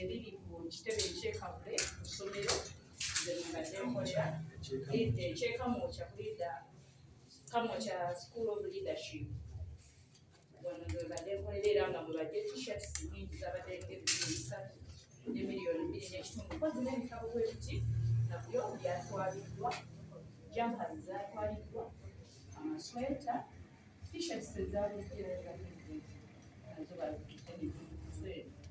Liri ku kitebe ekyekavule ku ssomero nze mbadde nkolera ekyekamwokya kulida kamwokya school of leadership wano nze mbadde nkolera era nga mubadde t-shirts nyingi zabadde ng'ebisatu ne miliyoni 2.5 mpozi n'ebitabo bwe biti nabyo byatwaliddwa jampazi zatwaliddwa amasweta t-shirts ezabuddiraga nazo bazitemiziseera